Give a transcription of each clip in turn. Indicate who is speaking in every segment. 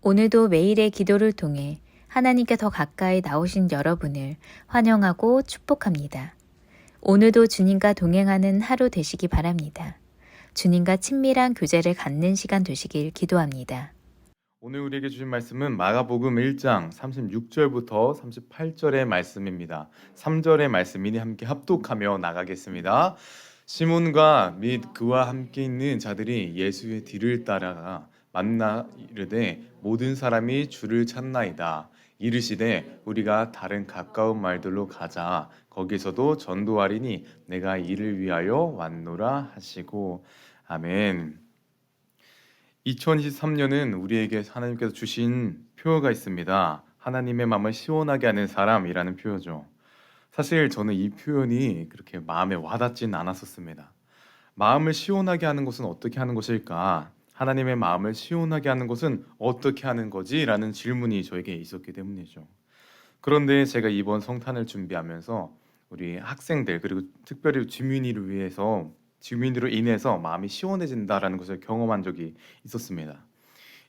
Speaker 1: 오늘도 매일의 기도를 통해 하나님께 더 가까이 나오신 여러분을 환영하고 축복합니다. 오늘도 주님과 동행하는 하루 되시기 바랍니다. 주님과 친밀한 교제를 갖는 시간 되시길 기도합니다.
Speaker 2: 오늘 우리에게 주신 말씀은 마가복음 1장 36절부터 38절의 말씀입니다. 3절의 말씀이니 함께 합독하며 나가겠습니다. 시몬과 및 그와 함께 있는 자들이 예수의 뒤를 따라가 만나 이르되 모든 사람이 주를 찾나이다. 이르시되 우리가 다른 가까운 말들로 가자. 거기서도 전도하리니 내가 이를 위하여 왔노라 하시고. 아멘. 2023년은 우리에게 하나님께서 주신 표어가 있습니다. 하나님의 마음을 시원하게 하는 사람이라는 표어죠. 사실 저는 이 표현이 그렇게 마음에 와닿지는 않았었습니다. 마음을 시원하게 하는 것은 어떻게 하는 것일까? 하나님의 마음을 시원하게 하는 것은 어떻게 하는 거지? 라는 질문이 저에게 있었기 때문이죠. 그런데 제가 이번 성탄을 준비하면서 우리 학생들 그리고 특별히 주민으로 인해서 마음이 시원해진다라는 것을 경험한 적이 있었습니다.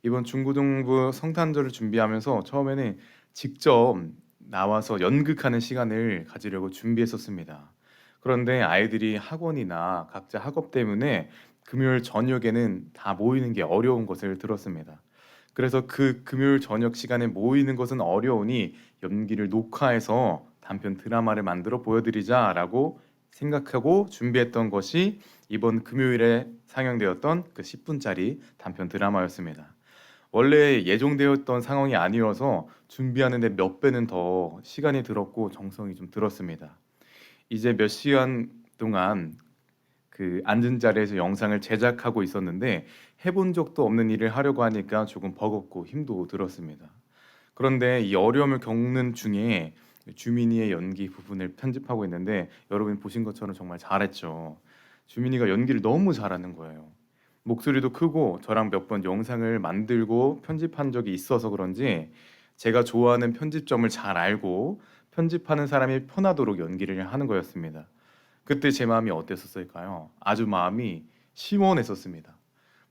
Speaker 2: 이번 중고등부 성탄절을 준비하면서 처음에는 직접 나와서 연극하는 시간을 가지려고 준비했었습니다. 그런데 아이들이 학원이나 각자 학업 때문에 금요일 저녁에는 다 모이는 게 어려운 것을 들었습니다. 그래서 그 금요일 저녁 시간에 모이는 것은 어려우니 연기를 녹화해서 단편 드라마를 만들어 보여드리자라고 생각하고 준비했던 것이 이번 금요일에 상영되었던 그 10분짜리 단편 드라마였습니다. 원래 예정되었던 상황이 아니어서 준비하는데 몇 배는 더 시간이 들었고 정성이 좀 들었습니다. 이제 몇 시간 동안 그 앉은 자리에서 영상을 제작하고 있었는데 해본 적도 없는 일을 하려고 하니까 조금 버겁고 힘도 들었습니다. 그런데 이 어려움을 겪는 중에 주민이의 연기 부분을 편집하고 있는데 여러분 보신 것처럼 정말 잘했죠. 주민이가 연기를 너무 잘하는 거예요. 목소리도 크고 저랑 몇 번 영상을 만들고 편집한 적이 있어서 그런지 제가 좋아하는 편집점을 잘 알고 편집하는 사람이 편하도록 연기를 하는 거였습니다. 그때 제 마음이 어땠었을까요? 아주 마음이 시원했었습니다.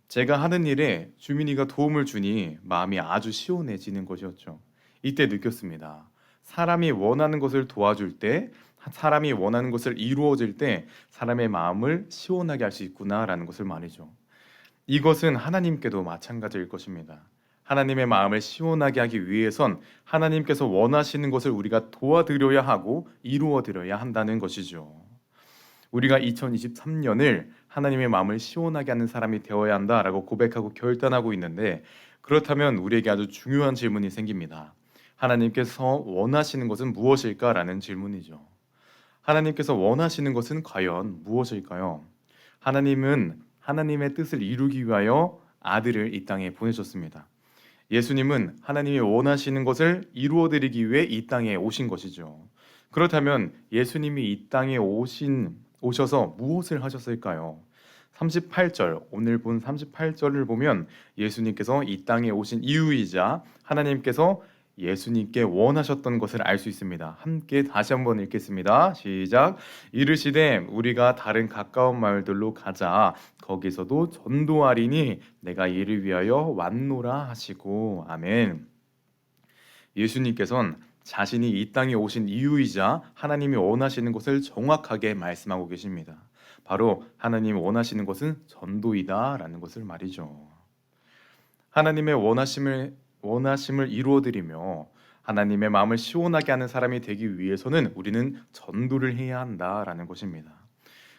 Speaker 2: 제가 하는 일에 주민이가 도움을 주니 마음이 아주 시원해지는 것이었죠. 이때 느꼈습니다. 사람이 원하는 것을 도와줄 때, 사람이 원하는 것을 이루어질 때 사람의 마음을 시원하게 할 수 있구나라는 것을 말이죠. 이것은 하나님께도 마찬가지일 것입니다. 하나님의 마음을 시원하게 하기 위해선 하나님께서 원하시는 것을 우리가 도와드려야 하고 이루어 드려야 한다는 것이죠. 우리가 2023년을 하나님의 마음을 시원하게 하는 사람이 되어야 한다라고 고백하고 결단하고 있는데, 그렇다면 우리에게 아주 중요한 질문이 생깁니다. 하나님께서 원하시는 것은 무엇일까라는 질문이죠. 하나님께서 원하시는 것은 과연 무엇일까요? 하나님은 하나님의 뜻을 이루기 위하여 아들을 이 땅에 보내셨습니다. 예수님은 하나님이 원하시는 것을 이루어드리기 위해 이 땅에 오신 것이죠. 그렇다면 예수님이 이 땅에 오셔서 무엇을 하셨을까요? 38절, 오늘 본 38절을 보면 예수님께서 이 땅에 오신 이유이자 하나님께서 예수님께 원하셨던 것을 알 수 있습니다. 함께 다시 한번 읽겠습니다. 시작. 이르시되 우리가 다른 가까운 마을들로 가자. 거기서도 전도하리니 내가 이를 위하여 왔노라 하시고. 아멘. 예수님께서는 자신이 이 땅에 오신 이유이자 하나님이 원하시는 것을 정확하게 말씀하고 계십니다. 바로 하나님이 원하시는 것은 전도이다라는 것을 말이죠. 하나님의 원하심을 이루어드리며 하나님의 마음을 시원하게 하는 사람이 되기 위해서는 우리는 전도를 해야 한다라는 것입니다.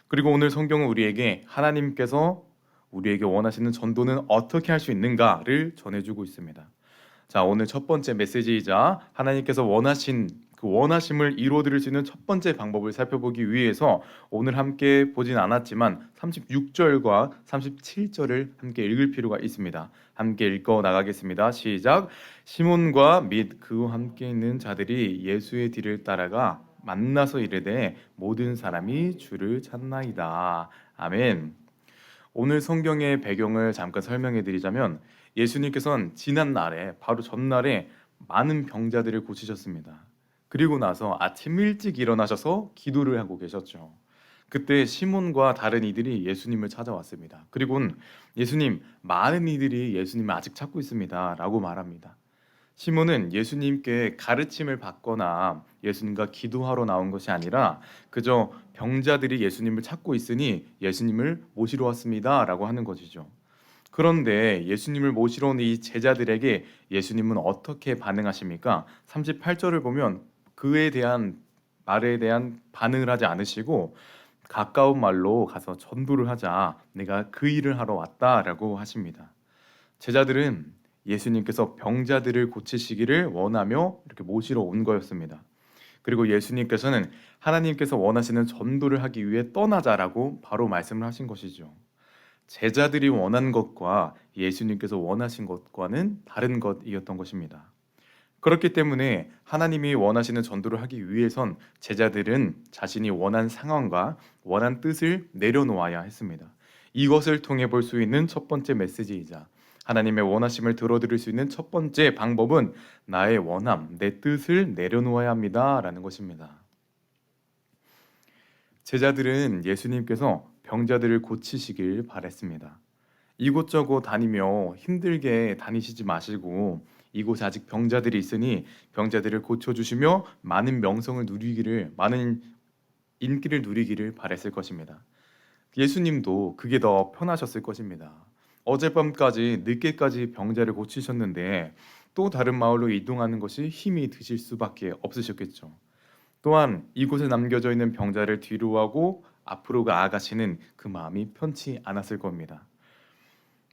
Speaker 2: 그리고 오늘 성경은 우리에게 하나님께서 우리에게 원하시는 전도는 어떻게 할 수 있는가를 전해주고 있습니다. 자, 오늘 첫 번째 메시지이자 하나님께서 원하신 그 원하심을 이루어드릴 수 있는 첫 번째 방법을 살펴보기 위해서 오늘 함께 보진 않았지만 36절과 37절을 함께 읽을 필요가 있습니다. 함께 읽어 나가겠습니다. 시작. 시몬과 및 그와 함께 있는 자들이 예수의 뒤를 따라가 만나서 이르되 모든 사람이 주를 찾나이다. 아멘. 오늘 성경의 배경을 잠깐 설명해 드리자면 예수님께서는 지난 날에 바로 전날에 많은 병자들을 고치셨습니다. 그리고 나서 아침 일찍 일어나셔서 기도를 하고 계셨죠. 그때 시몬과 다른 이들이 예수님을 찾아왔습니다. 그리고는 예수님, 많은 이들이 예수님을 아직 찾고 있습니다. 라고 말합니다. 시몬은 예수님께 가르침을 받거나 예수님과 기도하러 나온 것이 아니라 그저 병자들이 예수님을 찾고 있으니 예수님을 모시러 왔습니다. 라고 하는 것이죠. 그런데 예수님을 모시러 온 이 제자들에게 예수님은 어떻게 반응하십니까? 38절을 보면 그에 대한 말에 대한 반응을 하지 않으시고 가까운 말로 가서 전도를 하자. 내가 그 일을 하러 왔다라고 하십니다. 제자들은 예수님께서 병자들을 고치시기를 원하며 이렇게 모시러 온 거였습니다. 그리고 예수님께서는 하나님께서 원하시는 전도를 하기 위해 떠나자라고 바로 말씀을 하신 것이죠. 제자들이 원한 것과 예수님께서 원하신 것과는 다른 것이었던 것입니다. 그렇기 때문에 하나님이 원하시는 전도를 하기 위해선 제자들은 자신이 원한 상황과 원한 뜻을 내려놓아야 했습니다. 이것을 통해 볼 수 있는 첫 번째 메시지이자 하나님의 원하심을 들어드릴 수 있는 첫 번째 방법은 나의 원함, 내 뜻을 내려놓아야 합니다라는 것입니다. 제자들은 예수님께서 병자들을 고치시길 바랬습니다. 이곳저곳 다니며 힘들게 다니시지 마시고 이곳에 아직 병자들이 있으니 병자들을 고쳐주시며 많은 명성을 누리기를, 많은 인기를 누리기를 바랬을 것입니다. 예수님도 그게 더 편하셨을 것입니다. 어젯밤까지 늦게까지 병자를 고치셨는데 또 다른 마을로 이동하는 것이 힘이 드실 수밖에 없으셨겠죠. 또한 이곳에 남겨져 있는 병자를 뒤로하고 앞으로 나아가시는 그 마음이 편치 않았을 겁니다.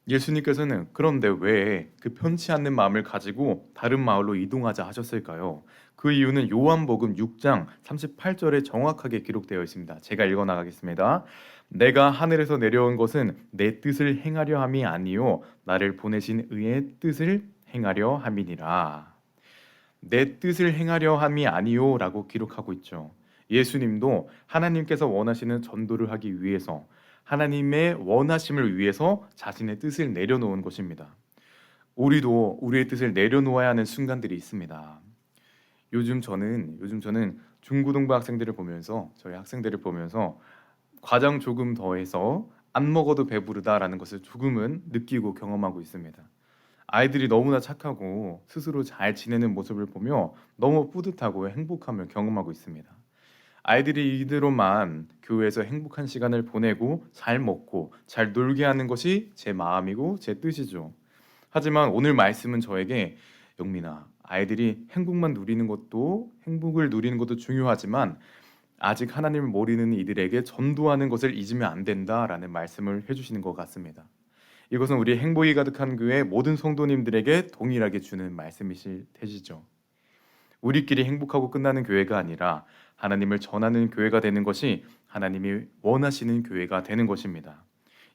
Speaker 2: 예수님께서는 그런데 왜 그 편치 않는 마음을 가지고 다른 마을로 이동하자 하셨을까요? 그 이유는 요한복음 6장 38절에 정확하게 기록되어 있습니다. 제가 읽어 나가겠습니다. 내가 하늘에서 내려온 것은 내 뜻을 행하려 함이 아니요 나를 보내신 의의 뜻을 행하려 함이니라. 내 뜻을 행하려 함이 아니요라고 기록하고 있죠. 예수님도 하나님께서 원하시는 전도를 하기 위해서 하나님의 원하심을 위해서 자신의 뜻을 내려놓은 것입니다. 우리도 우리의 뜻을 내려놓아야 하는 순간들이 있습니다. 요즘 저는 중고등부 학생들을 보면서 저희 학생들을 보면서 과장 조금 더해서 안 먹어도 배부르다라는 것을 조금은 느끼고 경험하고 있습니다. 아이들이 너무나 착하고 스스로 잘 지내는 모습을 보며 너무 뿌듯하고 행복함을 경험하고 있습니다. 아이들이 이대로만 교회에서 행복한 시간을 보내고 잘 먹고 잘 놀게 하는 것이 제 마음이고 제 뜻이죠. 하지만 오늘 말씀은 저에게 영민아, 아이들이 행복을 누리는 것도 중요하지만 아직 하나님을 모르는 이들에게 전도하는 것을 잊으면 안 된다라는 말씀을 해주시는 것 같습니다. 이것은 우리 행복이 가득한 교회 모든 성도님들에게 동일하게 주는 말씀이실 테시죠. 우리끼리 행복하고 끝나는 교회가 아니라 하나님을 전하는 교회가 되는 것이 하나님이 원하시는 교회가 되는 것입니다.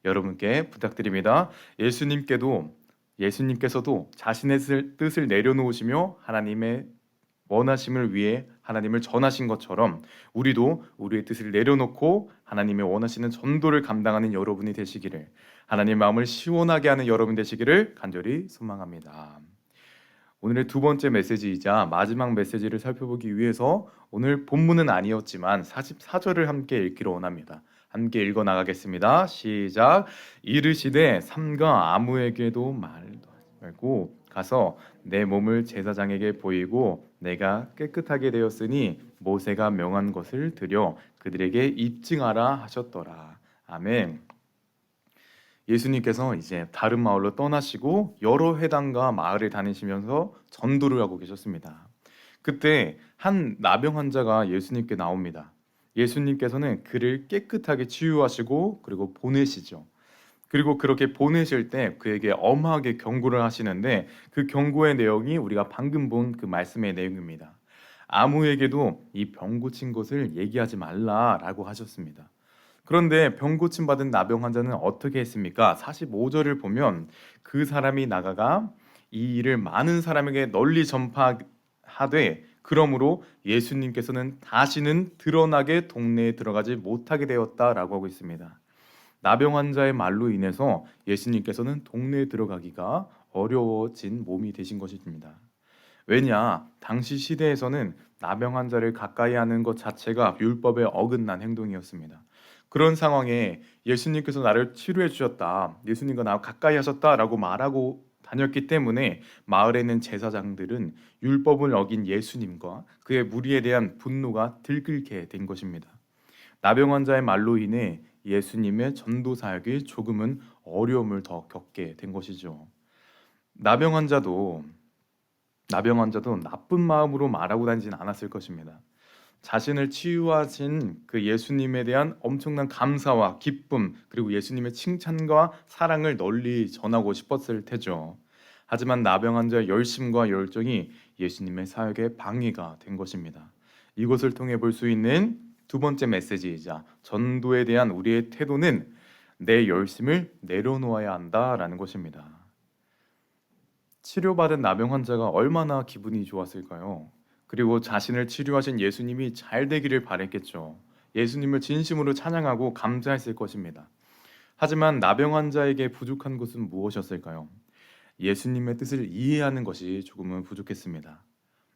Speaker 2: 여러분께 부탁드립니다. 예수님께서도 자신의 뜻을 내려놓으시며 하나님의 원하심을 위해 하나님을 전하신 것처럼 우리도 우리의 뜻을 내려놓고 하나님의 원하시는 전도를 감당하는 여러분이 되시기를, 하나님의 마음을 시원하게 하는 여러분 되시기를 간절히 소망합니다. 오늘의 두 번째 메시지이자 마지막 메시지를 살펴보기 위해서 오늘 본문은 아니었지만 44절을 함께 읽기로 원합니다. 함께 읽어 나가겠습니다. 시작. 이르시되 삼가 아무에게도 말고 가서 내 몸을 제사장에게 보이고 내가 깨끗하게 되었으니 모세가 명한 것을 드려 그들에게 입증하라 하셨더라. 아멘. 예수님께서 이제 다른 마을로 떠나시고 여러 회당과 마을을 다니시면서 전도를 하고 계셨습니다. 그때 한 나병 환자가 예수님께 나옵니다. 예수님께서는 그를 깨끗하게 치유하시고 그리고 보내시죠. 그리고 그렇게 보내실 때 그에게 엄하게 경고를 하시는데 그 경고의 내용이 우리가 방금 본 그 말씀의 내용입니다. 아무에게도 이 병 고친 것을 얘기하지 말라라고 하셨습니다. 그런데 병 고침 받은 나병 환자는 어떻게 했습니까? 45절을 보면 그 사람이 나가가 이 일을 많은 사람에게 널리 전파하되 그러므로 예수님께서는 다시는 드러나게 동네에 들어가지 못하게 되었다라고 하고 있습니다. 나병 환자의 말로 인해서 예수님께서는 동네에 들어가기가 어려워진 몸이 되신 것입니다. 왜냐? 당시 시대에서는 나병 환자를 가까이 하는 것 자체가 율법에 어긋난 행동이었습니다. 그런 상황에 예수님께서 나를 치료해 주셨다, 예수님과 나 가까이 하셨다라고 말하고 다녔기 때문에 마을에 있는 제사장들은 율법을 어긴 예수님과 그의 무리에 대한 분노가 들끓게 된 것입니다. 나병 환자의 말로 인해 예수님의 전도 사역이 조금은 어려움을 더 겪게 된 것이죠. 나병 환자도 나병 환자도 나쁜 마음으로 말하고 다니진 않았을 것입니다. 자신을 치유하신 그 예수님에 대한 엄청난 감사와 기쁨, 그리고 예수님의 칭찬과 사랑을 널리 전하고 싶었을 테죠. 하지만 나병 환자의 열심과 열정이 예수님의 사역에 방해가 된 것입니다. 이것을 통해 볼 수 있는 두 번째 메시지이자 전도에 대한 우리의 태도는 내 열심을 내려놓아야 한다라는 것입니다. 치료받은 나병 환자가 얼마나 기분이 좋았을까요? 그리고 자신을 치료하신 예수님이 잘 되기를 바랬겠죠. 예수님을 진심으로 찬양하고 감사했을 것입니다. 하지만 나병 환자에게 부족한 것은 무엇이었을까요? 예수님의 뜻을 이해하는 것이 조금은 부족했습니다.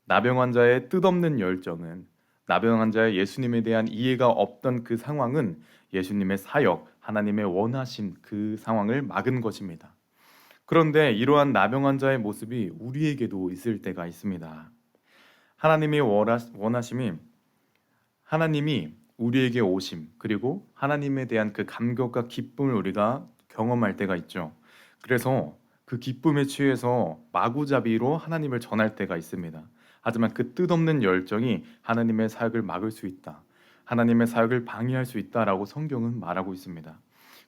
Speaker 2: 나병 환자의 뜻없는 열정은, 나병 환자의 예수님에 대한 이해가 없던 그 상황은 예수님의 사역, 하나님의 원하신 그 상황을 막은 것입니다. 그런데 이러한 나병 환자의 모습이 우리에게도 있을 때가 있습니다. 하나님의 원하심이, 하나님이 우리에게 오심, 그리고 하나님에 대한 그 감격과 기쁨을 우리가 경험할 때가 있죠. 그래서 그 기쁨에 취해서 마구잡이로 하나님을 전할 때가 있습니다. 하지만 그 뜻없는 열정이 하나님의 사역을 막을 수 있다, 하나님의 사역을 방해할 수 있다라고 성경은 말하고 있습니다.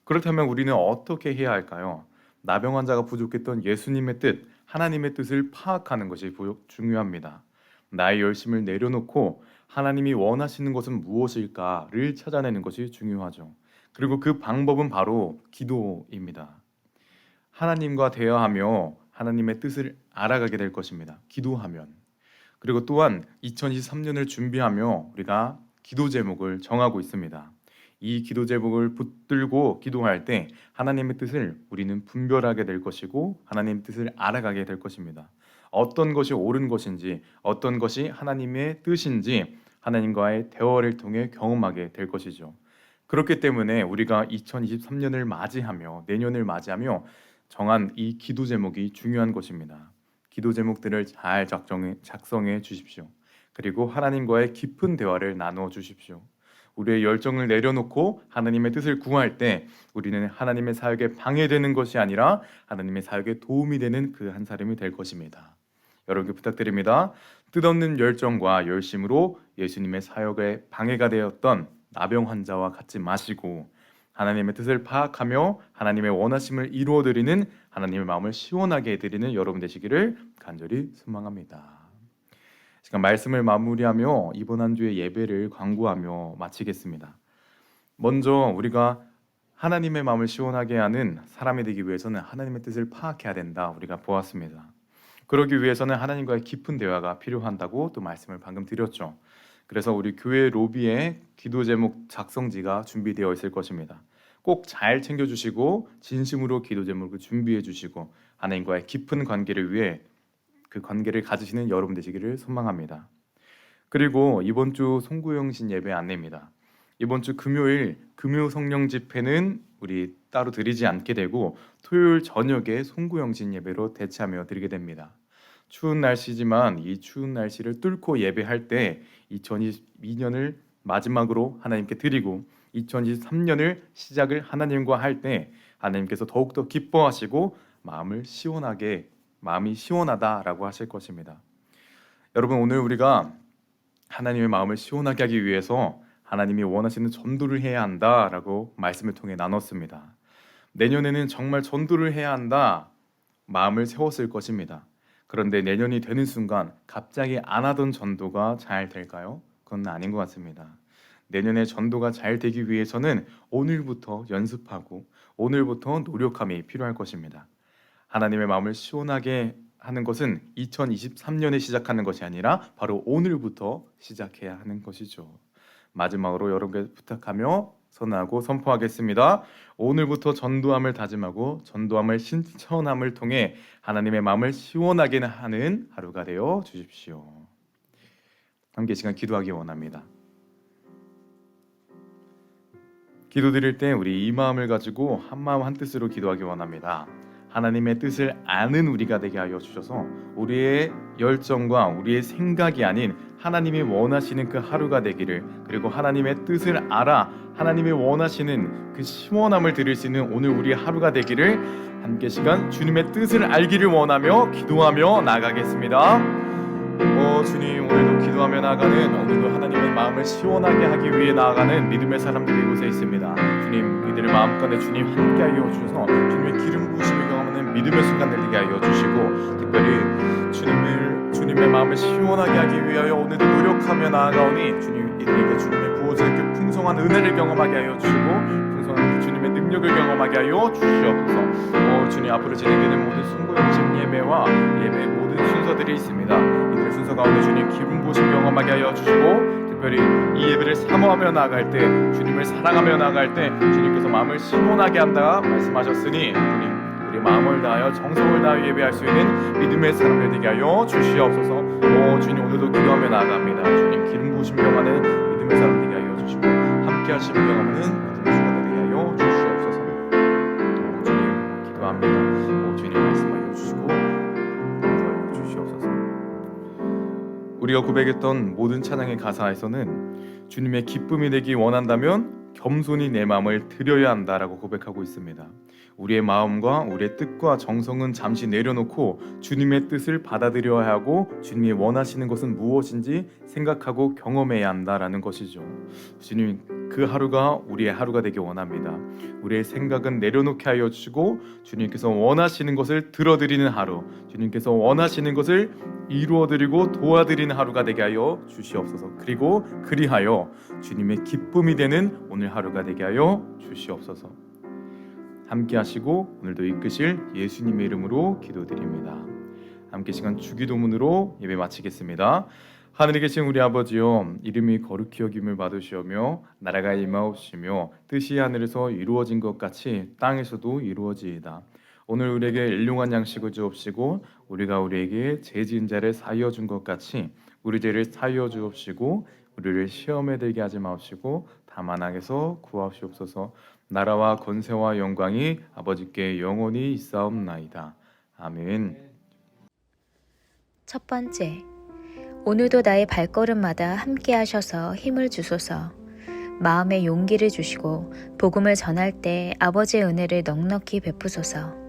Speaker 2: 그렇다면 우리는 어떻게 해야 할까요? 나병 환자가 부족했던 예수님의 뜻, 하나님의 뜻을 파악하는 것이 중요합니다. 나의 열심을 내려놓고 하나님이 원하시는 것은 무엇일까를 찾아내는 것이 중요하죠. 그리고 그 방법은 바로 기도입니다. 하나님과 대화하며 하나님의 뜻을 알아가게 될 것입니다. 기도하면. 그리고 또한 2023년을 준비하며 우리가 기도 제목을 정하고 있습니다. 이 기도 제목을 붙들고 기도할 때 하나님의 뜻을 우리는 분별하게 될 것이고 하나님의 뜻을 알아가게 될 것입니다. 어떤 것이 옳은 것인지, 어떤 것이 하나님의 뜻인지 하나님과의 대화를 통해 경험하게 될 것이죠. 그렇기 때문에 우리가 2023년을 맞이하며 내년을 맞이하며 정한 이 기도 제목이 중요한 것입니다. 기도 제목들을 잘 작성해 주십시오. 그리고 하나님과의 깊은 대화를 나누어 주십시오. 우리의 열정을 내려놓고 하나님의 뜻을 구할 때 우리는 하나님의 사역에 방해되는 것이 아니라 하나님의 사역에 도움이 되는 그 한 사람이 될 것입니다. 여러분께 부탁드립니다. 뜻없는 열정과 열심으로 예수님의 사역에 방해가 되었던 나병 환자와 같지 마시고 하나님의 뜻을 파악하며 하나님의 원하심을 이루어드리는, 하나님의 마음을 시원하게 해드리는 여러분 되시기를 간절히 소망합니다. 시간 말씀을 마무리하며 이번 한 주의 예배를 광고하며 마치겠습니다. 먼저 우리가 하나님의 마음을 시원하게 하는 사람이 되기 위해서는 하나님의 뜻을 파악해야 된다, 우리가 보았습니다. 그러기 위해서는 하나님과의 깊은 대화가 필요한다고 또 말씀을 방금 드렸죠. 그래서 우리 교회 로비에 기도 제목 작성지가 준비되어 있을 것입니다. 꼭 잘 챙겨주시고 진심으로 기도 제목을 준비해 주시고 하나님과의 깊은 관계를 위해 그 관계를 가지시는 여러분 되시기를 소망합니다. 그리고 이번 주 송구영신 예배 안내입니다. 이번 주 금요일 금요 성령 집회는 우리 따로 드리지 않게 되고 토요일 저녁에 송구영신 예배로 대체하며 드리게 됩니다. 추운 날씨지만 이 추운 날씨를 뚫고 예배할 때 2022년을 마지막으로 하나님께 드리고 2023년을 시작을 하나님과 할 때 하나님께서 더욱더 기뻐하시고 마음이 시원하다라고 하실 것입니다. 여러분, 오늘 우리가 하나님의 마음을 시원하게 하기 위해서 하나님이 원하시는 전도를 해야 한다라고 말씀을 통해 나눴습니다. 내년에는 정말 전도를 해야 한다 마음을 세웠을 것입니다. 그런데 내년이 되는 순간 갑자기 안 하던 전도가 잘 될까요? 그건 아닌 것 같습니다. 내년에 전도가 잘 되기 위해서는 오늘부터 연습하고 오늘부터 노력함이 필요할 것입니다. 하나님의 마음을 시원하게 하는 것은 2023년에 시작하는 것이 아니라 바로 오늘부터 시작해야 하는 것이죠. 마지막으로 여러분께 부탁하며 선언하고 선포하겠습니다. 오늘부터 전도함을 다짐하고 전도함을 신천함을 통해 하나님의 마음을 시원하게 하는 하루가 되어 주십시오. 함께 시간 기도하기 원합니다. 기도드릴 때 우리 이 마음을 가지고 한 마음 한 뜻으로 기도하기 원합니다. 하나님의 뜻을 아는 우리가 되게 하여 주셔서 우리의 열정과 우리의 생각이 아닌 하나님이 원하시는 그 하루가 되기를, 그리고 하나님의 뜻을 알아 하나님이 원하시는 그 시원함을 드릴 수 있는 오늘 우리의 하루가 되기를 함께 시간 주님의 뜻을 알기를 원하며 기도하며 나가겠습니다. 주님, 오늘도 기도하며 나아가는, 오늘도 하나님의 마음을 시원하게 하기 위해 나아가는 믿음의 사람들이 이곳에 있습니다. 주님, 이들의 마음가운데 주님 함께 하여 주셔서 주님의 기름 부으심을 경험하는 믿음의 순간들 되게 하여 주시고, 특별히 주님의 마음을 시원하게 하기 위하여 오늘도 노력하며 나아가오니 주님, 이들에게 주님의 부어지는 그 풍성한 은혜를 경험하게 하여 주시고 풍성한 그 주님의 능력을 경험하게 하여 주시옵소서. 주님, 앞으로 진행되는 모든 순고 영심 예배와 예배의 모든 순서들이 있습니다. 이들의 순서 가운데 주님 기름 부으심 경험하게 하여 주시고, 특별히 이 예배를 사모하며 나아갈 때, 주님을 사랑하며 나아갈 때 주님께서 마음을 시원하게 한다 말씀하셨으니 주님, 우리 마음을 다하여 정성을 다하여 예배할 수 있는 믿음의 사람들 되게 하여 주시옵소서. 주님, 오늘도 기도하며 나아갑니다. 주님, 기름 부으심 경험하는 믿음의 사람 되게 하여 주시고 함께 하시며 경험하는 믿음의 순간 되게 하여 주시옵소서. 주님, 기도합니다. 주님 말씀하여 주시고 기도하여 주시옵소서. 우리가 고백했던 모든 찬양의 가사에서는 주님의 기쁨이 되기 원한다면 겸손히 내 마음을 드려야 한다라고 고백하고 있습니다. 우리의 마음과 우리의 뜻과 정성은 잠시 내려놓고 주님의 뜻을 받아들여야 하고 주님이 원하시는 것은 무엇인지 생각하고 경험해야 한다라는 것이죠. 주님, 그 하루가 우리의 하루가 되기 원합니다. 우리의 생각은 내려놓게 하여 주시고 주님께서 원하시는 것을 들어드리는 하루, 주님께서 원하시는 것을 이루어드리고 도와드리는 하루가 되게 하여 주시옵소서. 그리고 그리하여 주님의 기쁨이 되는 오늘 하루가 되게 하여 주시옵소서. 함께 하시고 오늘도 이끄실 예수님의 이름으로 기도드립니다. 함께 시간 주기도문으로 예배 마치겠습니다. 하늘에 계신 우리 아버지여, 이름이 거룩히 여김을 받으시오며 나라가 임하옵시며 뜻이 하늘에서 이루어진 것 같이 땅에서도 이루어지이다. 오늘 우리에게 일용할 양식을 주옵시고 우리가 우리에게 죄 지은 자를 사하여 준 것 같이 우리 죄를 사하여 주옵시고 우리를 시험에 들게 하지 마옵시고 다만 악에서 구하시옵소서. 나라와 권세와 영광이 아버지께 영원히 있사옵나이다. 아멘.
Speaker 1: 첫 번째, 오늘도 나의 발걸음마다 함께 하셔서 힘을 주소서. 마음의 용기를 주시고 복음을 전할 때 아버지의 은혜를 넉넉히 베푸소서.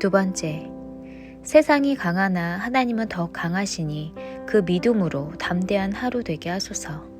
Speaker 1: 두 번째, 세상이 강하나 하나님은 더 강하시니 그 믿음으로 담대한 하루 되게 하소서.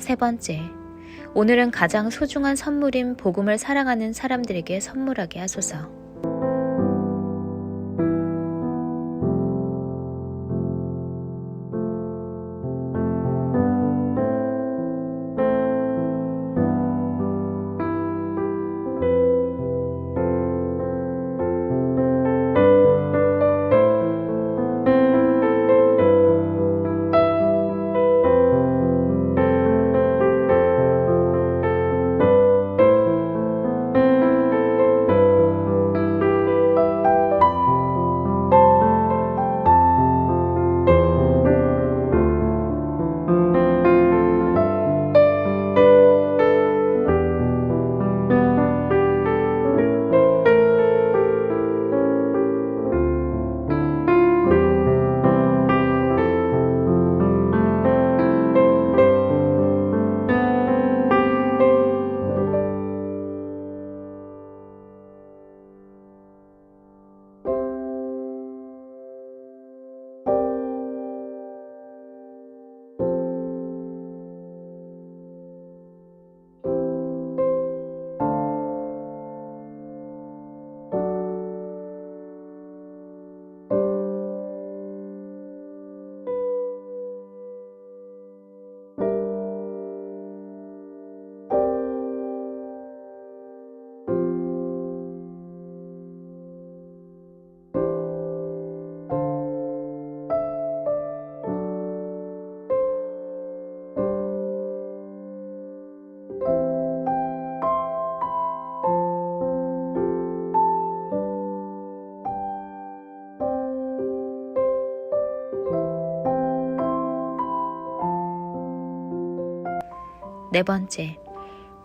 Speaker 1: 세 번째, 오늘은 가장 소중한 선물인 복음을 사랑하는 사람들에게 선물하게 하소서. 네 번째,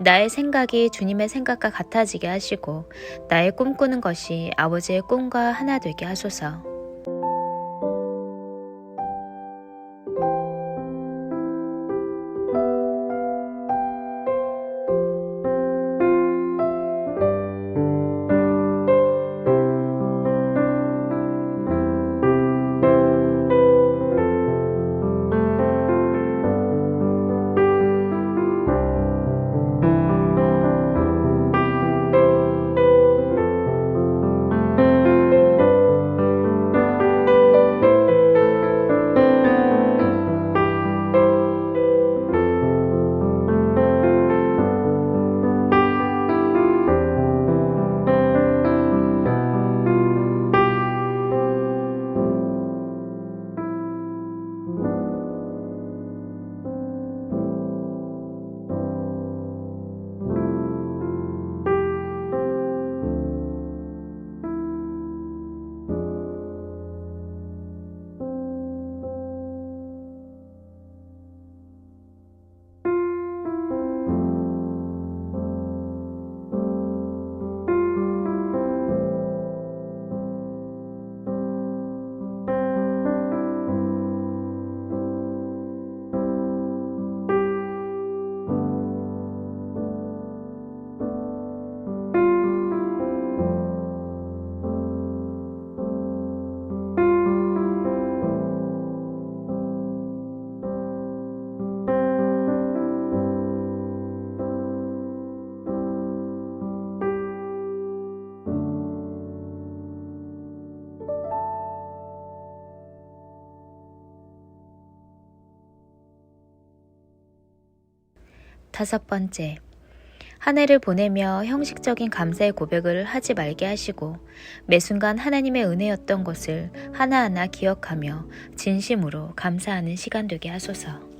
Speaker 1: 나의 생각이 주님의 생각과 같아지게 하시고 나의 꿈꾸는 것이 아버지의 꿈과 하나 되게 하소서. 다섯 번째, 한 해를 보내며 형식적인 감사의 고백을 하지 말게 하시고 매 순간 하나님의 은혜였던 것을 하나하나 기억하며 진심으로 감사하는 시간 되게 하소서.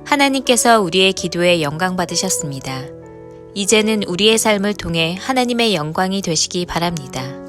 Speaker 1: 하나님께서 우리의 기도에 영광 받으셨습니다. 이제는 우리의 삶을 통해 하나님의 영광이 되시기 바랍니다.